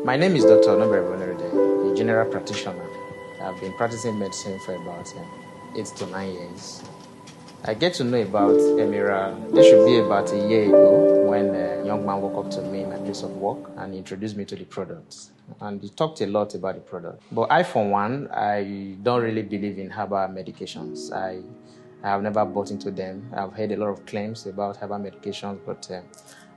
My name is Dr. Emiral, a general practitioner. I've been practicing medicine for about 8 to 9 years. I get to know about Emiral. This should be about a year ago when a young man walked up to me in my place of work and introduced me to the products. And he talked a lot about the product. But I, for one, I don't really believe in herbal medications. I have never bought into them. I've heard a lot of claims about herbal medications, but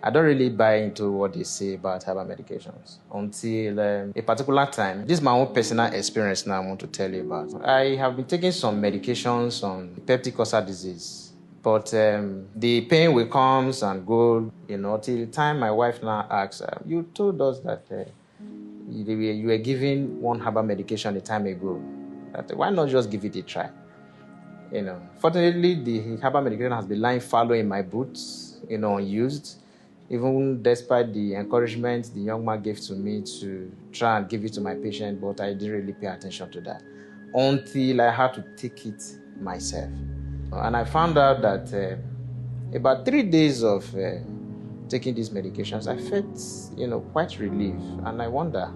I don't really buy into what they say about herbal medications until a particular time. This is my own personal experience now I want to tell you about. I have been taking some medications on peptic ulcer disease, but the pain will come and go, till the time my wife now asks, you told us that you were giving one herbal medication a time ago. Why not just give it a try? Fortunately, the herbal medication has been lying fallow in my boots, unused. Even despite the encouragement the young man gave to me to try and give it to my patient, but I didn't really pay attention to that until I had to take it myself. And I found out that about 3 days of taking these medications, I felt, quite relieved. And I wonder,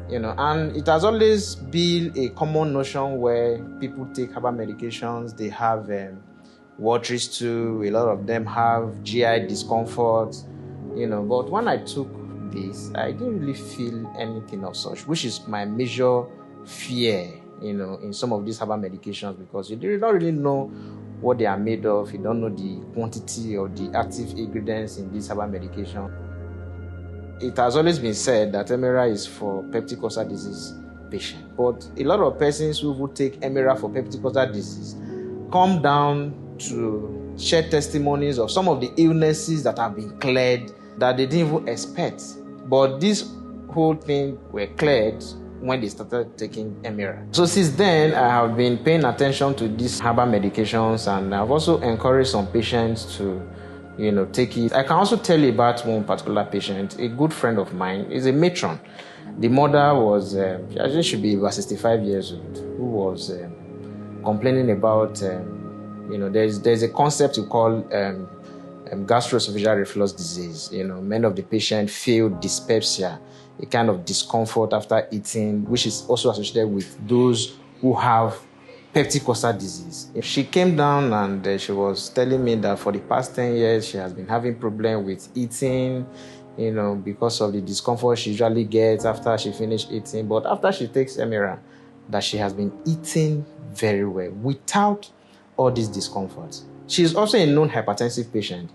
and it has always been a common notion where people take herbal medications, they have watery stool, a lot of them have GI discomfort, but when I took this, I didn't really feel anything of such, which is my major fear, in some of these herbal medications, because you don't really know what they are made of, you don't know the quantity or the active ingredients in this herbal medication. It has always been said that Emiral is for peptic ulcer disease patients, but a lot of persons who would take Emiral for peptic ulcer disease come down to share testimonies of some of the illnesses that have been cleared that they didn't even expect. But this whole thing were cleared when they started taking Emiral. So since then, I have been paying attention to these herbal medications, and I've also encouraged some patients to take it. I can also tell you about one particular patient, a good friend of mine, is a matron. The mother was, I think should be about 65 years old, who was complaining about, there's a concept you call gastroesophageal reflux disease. Many of the patients feel dyspepsia, a kind of discomfort after eating, which is also associated with those who have peptic ulcer disease. She came down and she was telling me that for the past 10 years, she has been having problems with eating, because of the discomfort she usually gets after she finishes eating. But after she takes Emiral, that she has been eating very well without all these discomforts. She is also a known hypertensive patient,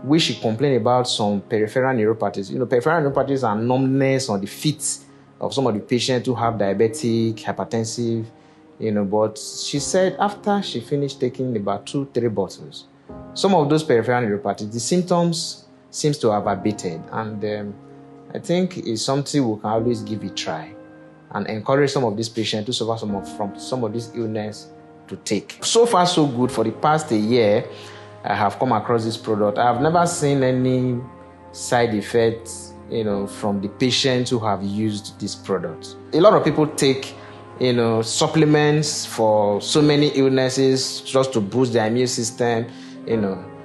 which she complained about some peripheral neuropathies. Peripheral neuropathies are numbness on the feet of some of the patients who have diabetic, hypertensive, but she said after she finished taking about 2-3 bottles, some of those peripheral neuropathies, the symptoms seems to have abated. And I think it's something we can always give a try and encourage some of these patients to suffer from some of this illness to take. So far, so good. For the past a year, I have come across this product. I have never seen any side effects, from the patients who have used this product. A lot of people take supplements for so many illnesses just to boost their immune system.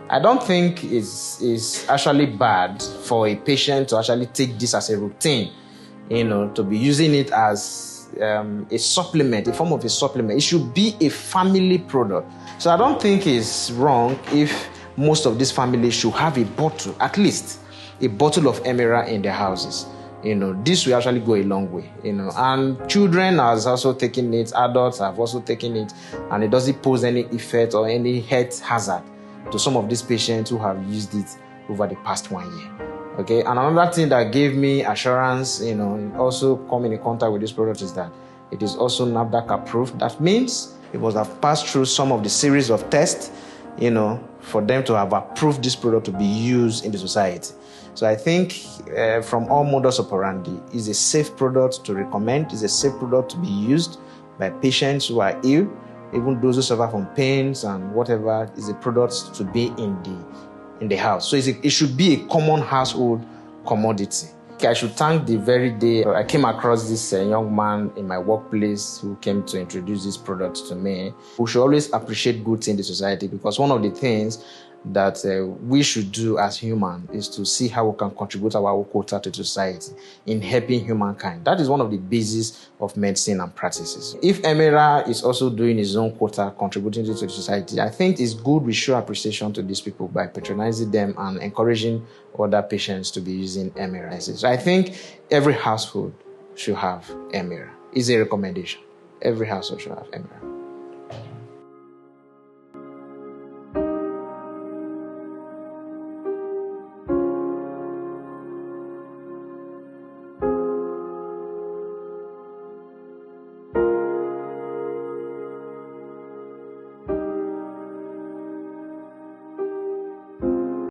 I don't think it's actually bad for a patient to actually take this as a routine, to be using it as a supplement, a form of a supplement. It should be a family product. So I don't think it's wrong if most of these families should have a bottle, at least a bottle of Emiral in their houses. This will actually go a long way, and children has also taken it, adults have also taken it, and it doesn't pose any effect or any health hazard to some of these patients who have used it over the past 1 year. Okay, and another thing that gave me assurance, also coming in contact with this product is that it is also NAFDAC approved. That means it must have passed through some of the series of tests, for them to have approved this product to be used in the society. So I think from all modus operandi, is a safe product to recommend, is a safe product to be used by patients who are ill, even those who suffer from pains and whatever, is a product to be in the house. So it should be a common household commodity. I should thank the very day I came across this young man in my workplace who came to introduce this product to me. We should always appreciate good things in the society, because one of the things that we should do as humans is to see how we can contribute our quota to society in helping humankind. That is one of the bases of medicine and practices. If Emiral is also doing his own quota, contributing to the society, I think it's good we show appreciation to these people by patronizing them and encouraging other patients to be using Emiral. So I think every household should have Emiral. It's a recommendation. Every household should have Emiral.